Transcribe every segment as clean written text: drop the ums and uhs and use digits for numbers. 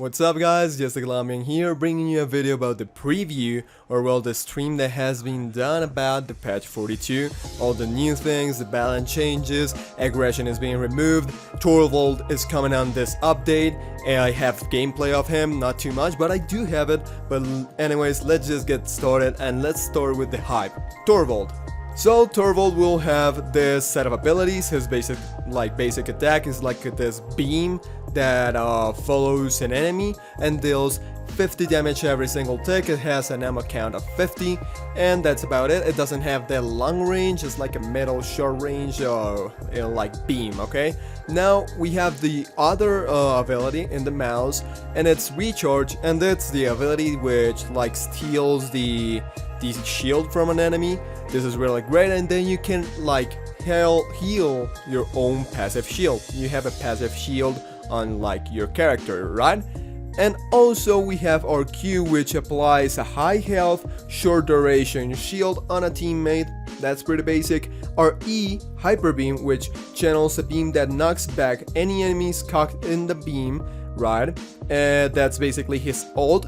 What's up guys, just Glamian here, bringing you a video about the preview, or well, the stream that has been done about the patch 42, all the new things, the balance changes, aggression is being removed, Torvald is coming on this update, and I have gameplay of him, not too much, but I do have it. But anyways, let's just get started, and let's start with the hype. Torvald. So Torvald will have this set of abilities. His basic attack is like this beam that follows an enemy and deals 50 damage every single tick. It has an ammo count of 50, and that's about it. It doesn't have that long range. It's like a middle short range like beam. Okay, now we have the other ability in the mouse, and it's recharge, and that's the ability which like steals the shield from an enemy. This is really great, and then you can like heal your own passive shield. You have a passive shield on like your character, right? And also we have our Q, which applies a high health, short duration shield on a teammate. That's pretty basic. Our E, Hyper Beam, which channels a beam that knocks back any enemies caught in the beam, right? That's basically his ult.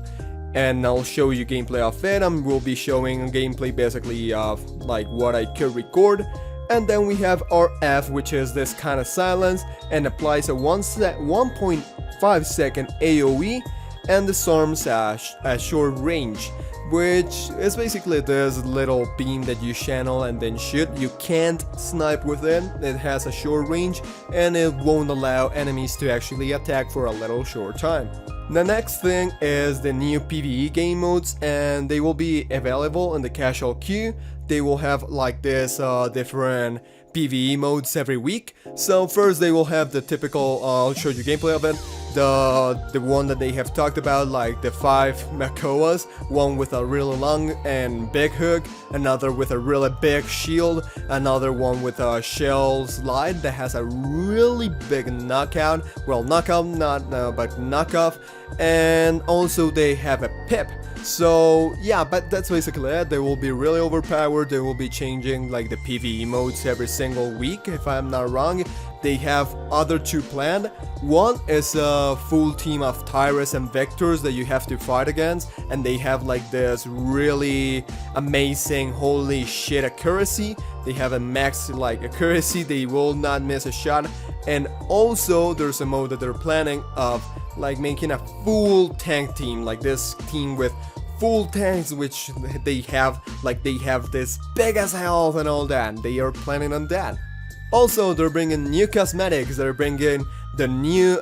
And I'll show you gameplay of it. We'll be showing gameplay basically of like what I could record. And then we have our F, which is this kind of silence and applies a 1.5 second AoE and disarms a short range, which is basically this little beam that you channel and then shoot. You can't snipe with it. It has a short range and it won't allow enemies to actually attack for a little short time. The next thing is the new PvE game modes, and they will be available in the casual queue. They will have like this different PvE modes every week. So first they will have the typical, I'll show you gameplay of it, the one that they have talked about, like the 5 Makoas, one with a really long and big hook, another with a really big shield, another one with a shell slide that has a really big knockout, well knockout not but knockoff, and also they have a pip. So yeah, but that's basically it. They will be really overpowered. They will be changing like the PvE modes every single week, if I'm not wrong. They have other two planned. One is a full team of Tyrus and Victors that you have to fight against, and they have like this really amazing holy shit accuracy. They have a max like accuracy. They will not miss a shot. And also there's a mode that they're planning of like making a full tank team, like this team with full tanks, which they have this big as health and all that. They are planning on that. Also, they're bringing new cosmetics. They're bringing the new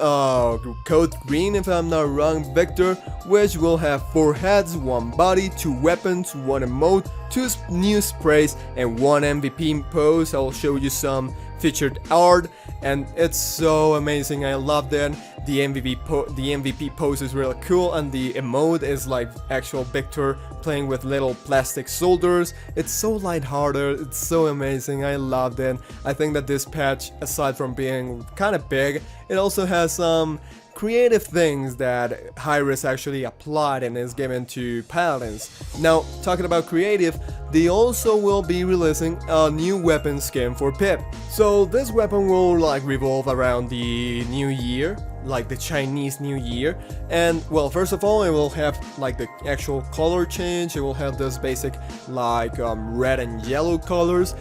code green, if I'm not wrong, Victor, which will have 4 heads, 1 body, 2 weapons, 1 emote, 2 new sprays, and 1 MVP pose. I'll show you some featured art, and it's so amazing. I love that. The MVP pose is really cool, and the emote is like actual Victor playing with little plastic soldiers. It's so lighthearted, it's so amazing. I loved it. I think that this patch, aside from being kind of big, it also has some creative things that Hi-Rez actually applied and is given to Paladins. Now, talking about creative, they also will be releasing a new weapon skin for Pip. So this weapon will like revolve around the new year, like the Chinese New Year. And well, first of all, it will have like the actual color change. It will have those basic like red and yellow colors.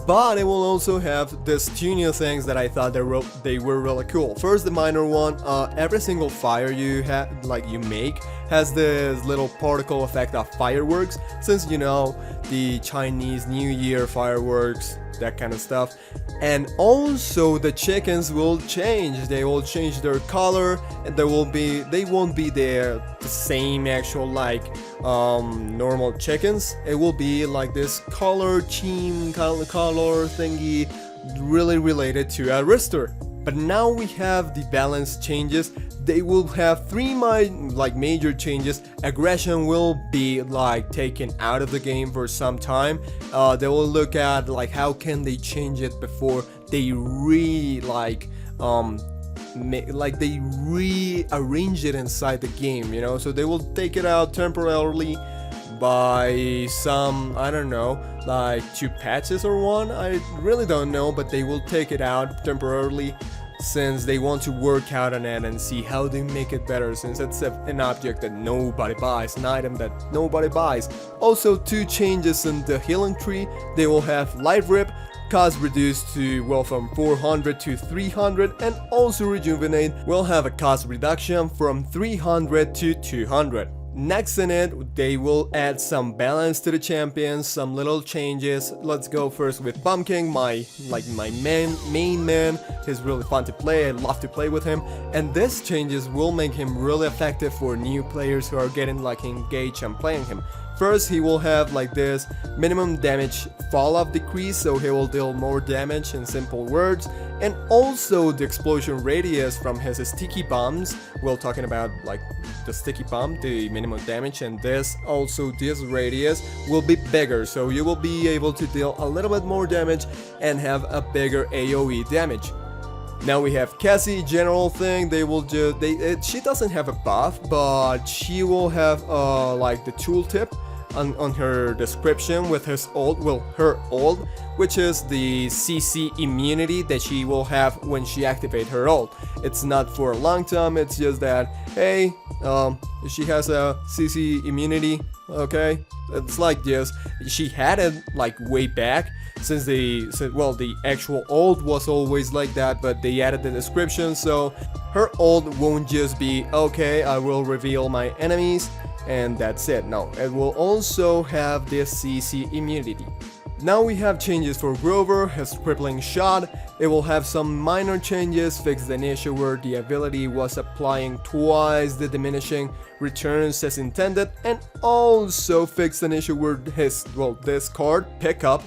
But it will also have these 2 new things that I thought they were really cool. First, the minor one, every single fire you make has this little particle effect of fireworks, since you know the Chinese New Year fireworks, that kind of stuff. And also the chickens will change. They will change their color, and they won't be the same actual like normal chickens. It will be like this color theme, color thingy, really related to a rooster. But now we have the balance changes. They will have 3 major changes. Aggression will be like taken out of the game for some time. They will look at like how can they change it before they they rearrange it inside the game, you know. So they will take it out temporarily by some, I don't know, like 2 patches or 1. I really don't know, but they will take it out temporarily since they want to work out on it and see how they make it better, since it's an object that nobody buys, an item that nobody buys. Also, 2 changes in the healing tree. They will have life rip, cost reduced to, well, from 400 to 300, and also rejuvenate will have a cost reduction from 300 to 200. Next in it, they will add some balance to the champions, some little changes. Let's go first with Pumpkin, my main man. He's really fun to play, I love to play with him, and these changes will make him really effective for new players who are getting like engaged and playing him. First, he will have like this minimum damage fall off decrease, so he will deal more damage in simple words, and also the explosion radius from his sticky bombs. We're talking about like the sticky bomb, the minimum damage, and this radius will be bigger, so you will be able to deal a little bit more damage and have a bigger AoE damage. Now we have Cassie, general thing. They will she doesn't have a buff, but she will have like the tooltip on her description with his ult, well, her ult, which is the CC immunity that she will have when she activates her ult. It's not for a long time, it's just that, hey, she has a CC immunity, okay? It's like this. She had it like way back, since the actual ult was always like that, but they added the description, so her ult won't just be, okay, I will reveal my enemies, and that's it. No, it will also have this CC immunity. Now we have changes for Grover, his crippling shot. It will have some minor changes, fix the issue where the ability was applying twice the diminishing returns as intended, and also fix an issue where this card pickup,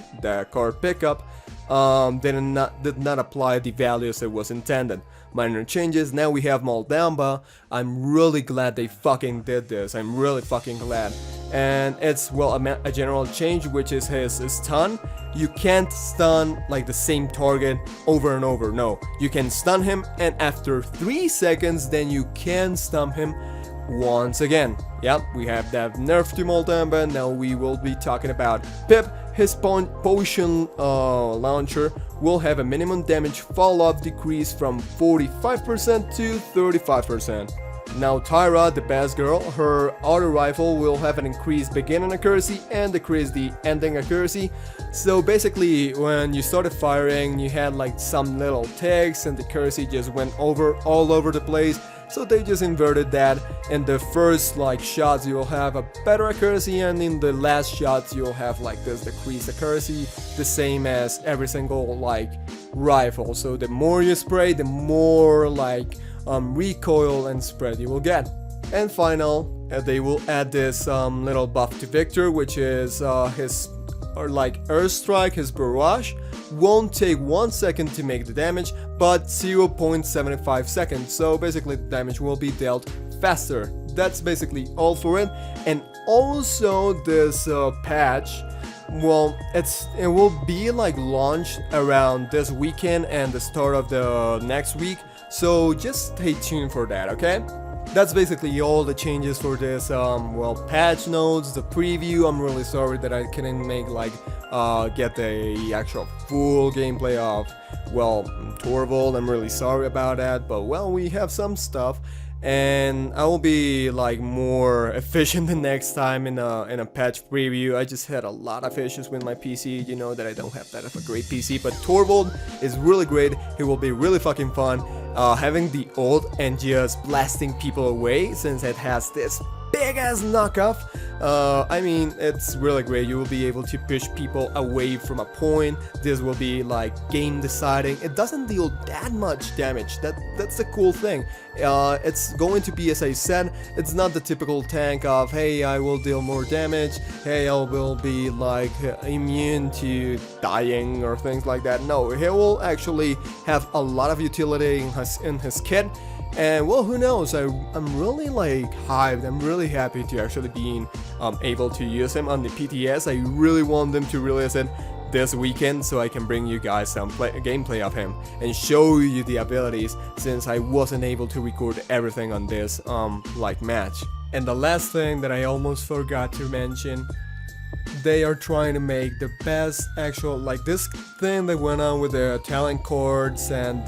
did not apply the values it was intended. Minor changes. Now we have Moldamba. I'm really glad they fucking did this. I'm really fucking glad. And it's, well, a general change, which is his stun. You can't stun like the same target over and over. No, you can stun him, and after 3 seconds then you can stun him once again. Yep, we have that nerf to Moldamba. Now we will be talking about Pip. His potion launcher will have a minimum damage fall-off decrease from 45% to 35%. Now Tyra, the best girl, her auto rifle will have an increased beginning accuracy and decrease the ending accuracy. So basically, when you started firing, you had like some little ticks and the accuracy just went all over the place. So they just inverted that. In the first like shots you'll have a better accuracy, and in the last shots you'll have like this decreased accuracy, the same as every single like rifle. So the more you spray, the more like recoil and spread you will get. And final, they will add this little buff to Victor, which is his Earthstrike, his barrage won't take 1 second to make the damage, but 0.75 seconds, so basically the damage will be dealt faster. That's basically all for it. And also this patch, well, it will be like launched around this weekend and the start of the next week, so just stay tuned for that, okay? That's basically all the changes for this patch notes, the preview. I'm really sorry that I couldn't make get the actual full gameplay of Torvald. I'm really sorry about that, but we have some stuff, and I will be like more efficient the next time in a patch preview. I just had a lot of issues with my PC, you know that I don't have that of a great PC, but Torvald is really great. He will be really fucking fun. Having the ult and just blasting people away, since it has this big ass knockoff. I mean, it's really great. You will be able to push people away from a point. This will be like game deciding. It doesn't deal that much damage. That's the cool thing. It's going to be, as I said, it's not the typical tank of, hey, I will deal more damage, hey, I will be like immune to dying or things like that. No, he will actually have a lot of utility in his kit. And who knows, I'm really like hyped. I'm really happy to actually being able to use him on the PTS. I really want them to release it this weekend so I can bring you guys some gameplay of him and show you the abilities, since I wasn't able to record everything on this match. And the last thing that I almost forgot to mention, they are trying to make the best actual, like this thing that went on with the talent cards and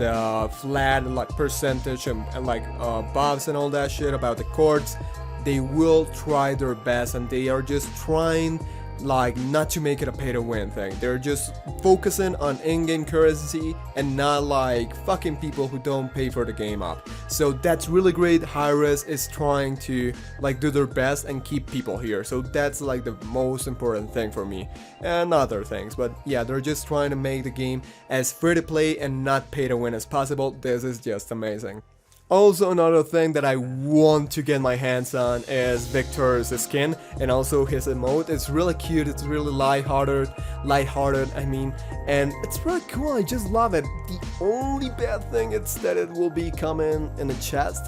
flat like percentage and like buffs and all that shit about the cards. They will try their best, and they are just trying like not to make it a pay to win thing. They're just focusing on in-game currency and not like fucking people who don't pay for the game up. So that's really great. Hi-Rez is trying to like do their best and keep people here, so that's like the most important thing for me, and other things, but yeah, they're just trying to make the game as free to play and not pay to win as possible. This is just amazing. Also, another thing that I want to get my hands on is Victor's skin, and also his emote. It's really cute, it's really lighthearted, I mean, and it's really cool. I just love it. The only bad thing is that it will be coming in the chest,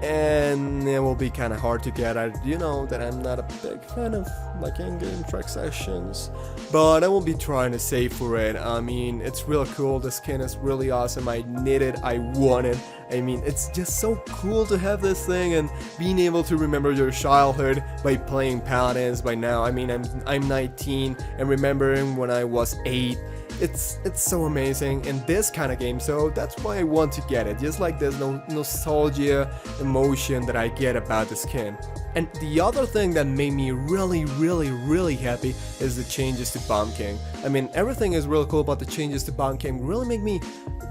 and it will be kind of hard to get. You know that I'm not a big fan of like in-game transactions, but I will be trying to save for it. I mean, it's really cool. The skin is really awesome. I need it, I want it. I mean, it's just so cool to have this thing and being able to remember your childhood by playing Paladins by now. I mean, I'm 19 and remembering when I was 8. It's so amazing in this kind of game, so that's why I want to get it. Just like there's no nostalgia emotion that I get about the skin. And the other thing that made me really happy is the changes to Bomb King. I mean, everything is really cool about the changes to Bomb King. Really make me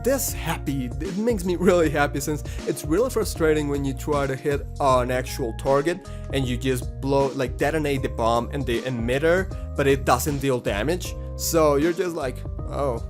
this happy. It makes me really happy, since it's really frustrating when you try to hit an actual target and you just blow, like detonate the bomb in the emitter, but it doesn't deal damage. So you're just like, oh,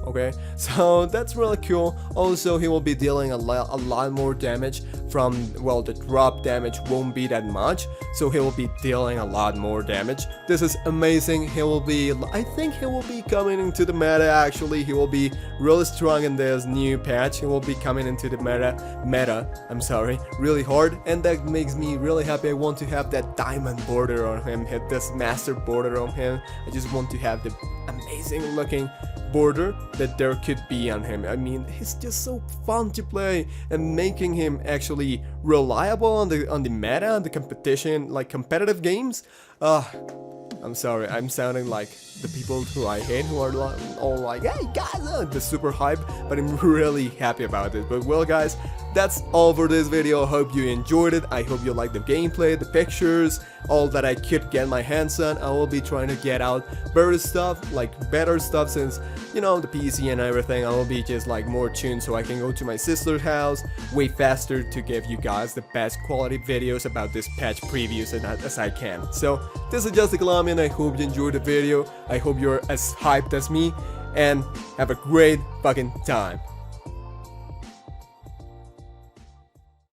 okay, so that's really cool. Also, he will be dealing a lot more damage from, well, the drop damage won't be that much, so he will be dealing a lot more damage. This is amazing. He will be, I think he will be coming into the meta. Actually, he will be really strong in this new patch. He will be coming into the meta, I'm sorry, really hard, and that makes me really happy. I want to have that diamond border on him, hit this master border on him. I just want to have the amazing looking border that there could be on him. I mean, he's just so fun to play, and making him actually reliable on the meta and the competition, like competitive games. I'm sorry, I'm sounding like the people who I hate, who are all like, hey guys, the super hype, but I'm really happy about it. But well guys, that's all for this video. I hope you enjoyed it. I hope you liked the gameplay, the pictures, all that I could get my hands on. I will be trying to get out better stuff, since, you know, the PC and everything. I will be just like more tuned, so I can go to my sister's house way faster to give you guys the best quality videos about this patch previews as I can. So this is Just a Colombian. I hope you enjoyed the video. I hope you're as hyped as me, and have a great fucking time.